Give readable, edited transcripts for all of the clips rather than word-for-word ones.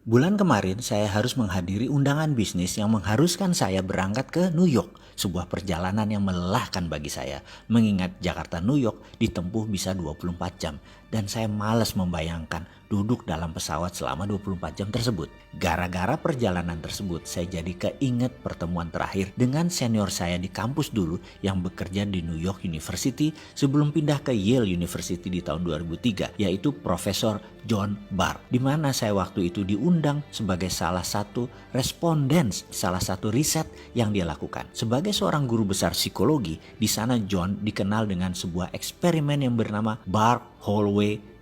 Bulan kemarin saya harus menghadiri undangan bisnis yang mengharuskan saya berangkat ke New York. Sebuah perjalanan yang melelahkan bagi saya. Mengingat Jakarta New York ditempuh bisa 24 jam. Dan saya malas membayangkan duduk dalam pesawat selama 24 jam tersebut. Gara-gara perjalanan tersebut saya jadi keinget pertemuan terakhir dengan senior saya di kampus dulu yang bekerja di New York University sebelum pindah ke Yale University di tahun 2003, yaitu Profesor John Barr, di mana saya waktu itu diundang sebagai salah satu responden salah satu riset yang dia lakukan. Sebagai seorang guru besar psikologi, di sana John dikenal dengan sebuah eksperimen yang bernama Barr-Holloway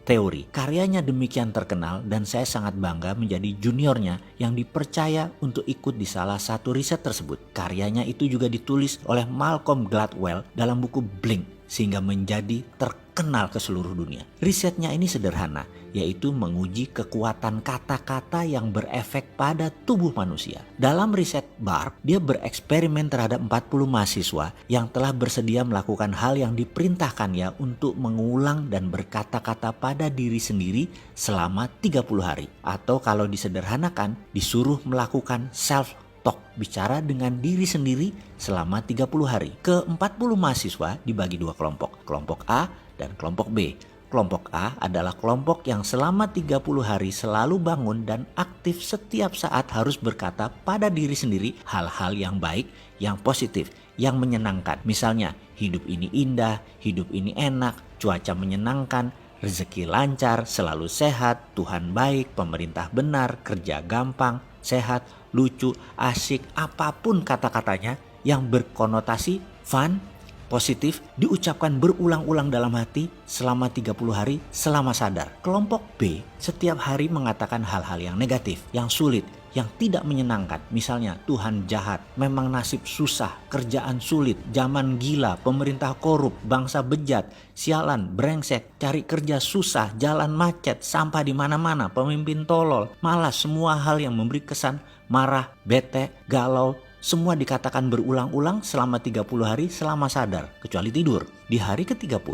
Teori. Karyanya demikian terkenal dan saya sangat bangga menjadi juniornya yang dipercaya untuk ikut di salah satu riset tersebut. Karyanya itu juga ditulis oleh Malcolm Gladwell dalam buku Blink sehingga menjadi terkenal ke seluruh dunia. Risetnya ini sederhana, yaitu menguji kekuatan kata-kata yang berefek pada tubuh manusia. Dalam riset Barr, dia bereksperimen terhadap 40 mahasiswa yang telah bersedia melakukan hal yang diperintahkannya untuk mengulang dan berkata-kata pada diri sendiri selama 30 hari. Atau kalau disederhanakan, disuruh melakukan self talk, bicara dengan diri sendiri selama 30 hari. Ke-40 mahasiswa dibagi dua kelompok, kelompok A dan kelompok B. Kelompok A adalah kelompok yang selama 30 hari selalu bangun dan aktif setiap saat harus berkata pada diri sendiri hal-hal yang baik, yang positif, yang menyenangkan. Misalnya, hidup ini indah, hidup ini enak, cuaca menyenangkan, rezeki lancar, selalu sehat, Tuhan baik, pemerintah benar, kerja gampang, sehat, lucu, asik, apapun kata-katanya yang berkonotasi fun, positif, diucapkan berulang-ulang dalam hati selama 30 hari selama sadar. Kelompok B setiap hari mengatakan hal-hal yang negatif, yang sulit, yang tidak menyenangkan. Misalnya, Tuhan jahat, memang nasib susah, kerjaan sulit, zaman gila, pemerintah korup, bangsa bejat, sialan, brengsek, cari kerja susah, jalan macet, sampah di mana-mana, pemimpin tolol, malas, semua hal yang memberi kesan marah, bete, galau, semua dikatakan berulang-ulang selama 30 hari selama sadar, kecuali tidur. Di hari ke-30,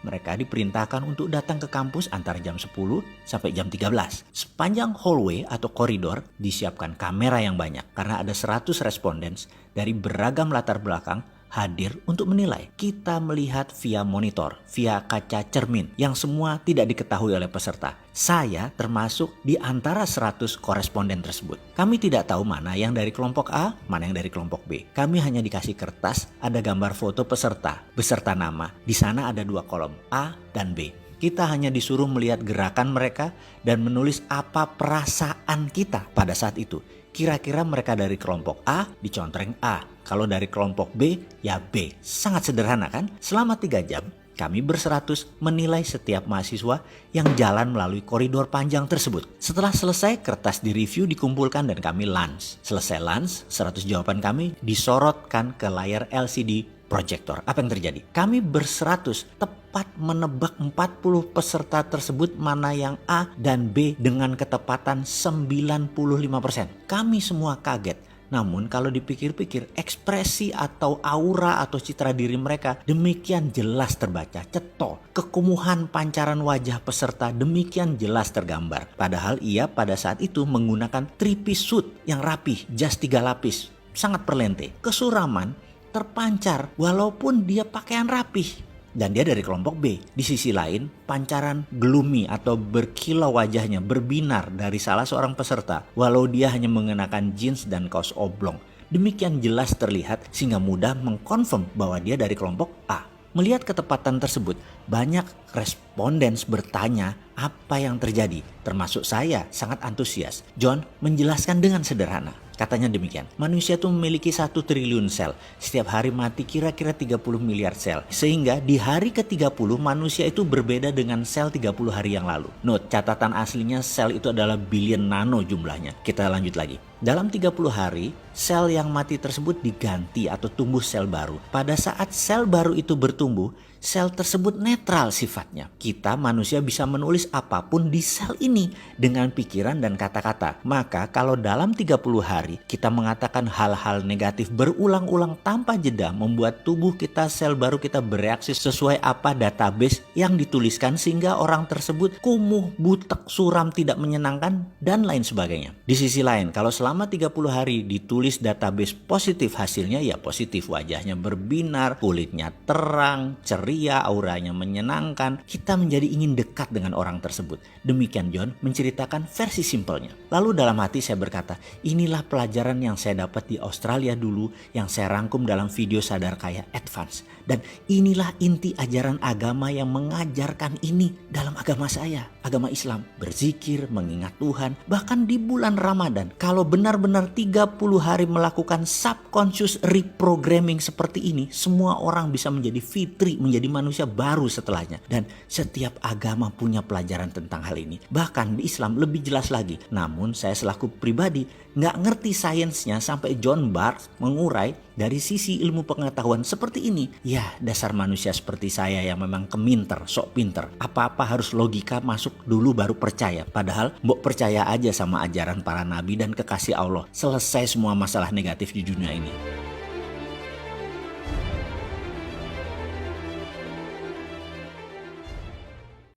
mereka diperintahkan untuk datang ke kampus antara jam 10 sampai jam 13. Sepanjang hallway atau koridor disiapkan kamera yang banyak karena ada 100 respondents dari beragam latar belakang hadir untuk menilai. Kita melihat via monitor, via kaca cermin yang semua tidak diketahui oleh peserta. Saya termasuk di antara 100 koresponden tersebut. Kami tidak tahu mana yang dari kelompok A, mana yang dari kelompok B. Kami hanya dikasih kertas, ada gambar foto peserta, beserta nama. Di sana ada dua kolom, A dan B. Kita hanya disuruh melihat gerakan mereka dan menulis apa perasaan kita pada saat itu. Kira-kira mereka dari kelompok A dicontreng A. Kalau dari kelompok B ya B. Sangat sederhana kan? Selama 3 jam kami berseratus menilai setiap mahasiswa yang jalan melalui koridor panjang tersebut. Setelah selesai, kertas direview, dikumpulkan dan kami lunch. Selesai lunch, 100 jawaban kami disorotkan ke layar LCD proyektor. Apa yang terjadi? Kami berseratus tepat menebak 40 peserta tersebut mana yang A dan B dengan ketepatan 95%. Kami semua kaget. Namun kalau dipikir-pikir, ekspresi atau aura atau citra diri mereka demikian jelas terbaca, ceto. Kekumuhan pancaran wajah peserta demikian jelas tergambar. Padahal ia pada saat itu menggunakan 3-piece suit yang rapih, jas 3 lapis, sangat perlente. Kesuraman terpancar walaupun dia pakaian rapih. Dan dia dari kelompok B. Di sisi lain, pancaran gloomy atau berkilau wajahnya berbinar dari salah seorang peserta walau dia hanya mengenakan jeans dan kaos oblong. Demikian jelas terlihat sehingga mudah mengkonfirm bahwa dia dari kelompok A. Melihat ketepatan tersebut, banyak respondens bertanya apa yang terjadi. Termasuk saya sangat antusias. John menjelaskan dengan sederhana. Katanya demikian, manusia itu memiliki 1 triliun sel. Setiap hari mati kira-kira 30 miliar sel. Sehingga di hari ke-30 manusia itu berbeda dengan sel 30 hari yang lalu. Note, catatan aslinya sel itu adalah billion nano jumlahnya. Kita lanjut lagi. Dalam 30 hari, sel yang mati tersebut diganti atau tumbuh sel baru. Pada saat sel baru itu bertumbuh, Sel tersebut netral sifatnya. Kita manusia bisa menulis apapun di sel ini dengan pikiran dan kata-kata. Maka kalau dalam 30 hari kita mengatakan hal-hal negatif berulang-ulang tanpa jeda, membuat tubuh kita, sel baru kita bereaksi sesuai apa database yang dituliskan, sehingga orang tersebut kumuh, butek, suram, tidak menyenangkan, dan lain sebagainya. Di sisi lain, kalau selama 30 hari ditulis database positif, hasilnya ya positif, wajahnya berbinar, kulitnya terang, ceria, auranya menyenangkan, kita menjadi ingin dekat dengan orang tersebut. Demikian John menceritakan versi simpelnya. Lalu dalam hati saya berkata, inilah pelajaran yang saya dapat di Australia dulu, yang saya rangkum dalam video Sadar Kaya Advance. Dan inilah inti ajaran agama yang mengajarkan ini dalam agama saya, agama Islam. Berzikir, mengingat Tuhan, bahkan di bulan Ramadan. Kalau benar-benar 30 hari melakukan subconscious reprogramming seperti ini, semua orang bisa menjadi fitri, menjadi manusia baru setelahnya. Dan setiap agama punya pelajaran tentang hal ini. Bahkan di Islam lebih jelas lagi. Namun saya selaku pribadi nggak ngerti sainsnya sampai John Barth mengurai dari sisi ilmu pengetahuan seperti ini. Ya, dasar manusia seperti saya yang memang keminter, sok pinter. Apa-apa harus logika masuk dulu baru percaya. Padahal mbok percaya aja sama ajaran para nabi dan kekasih Allah. Selesai semua masalah negatif di dunia ini.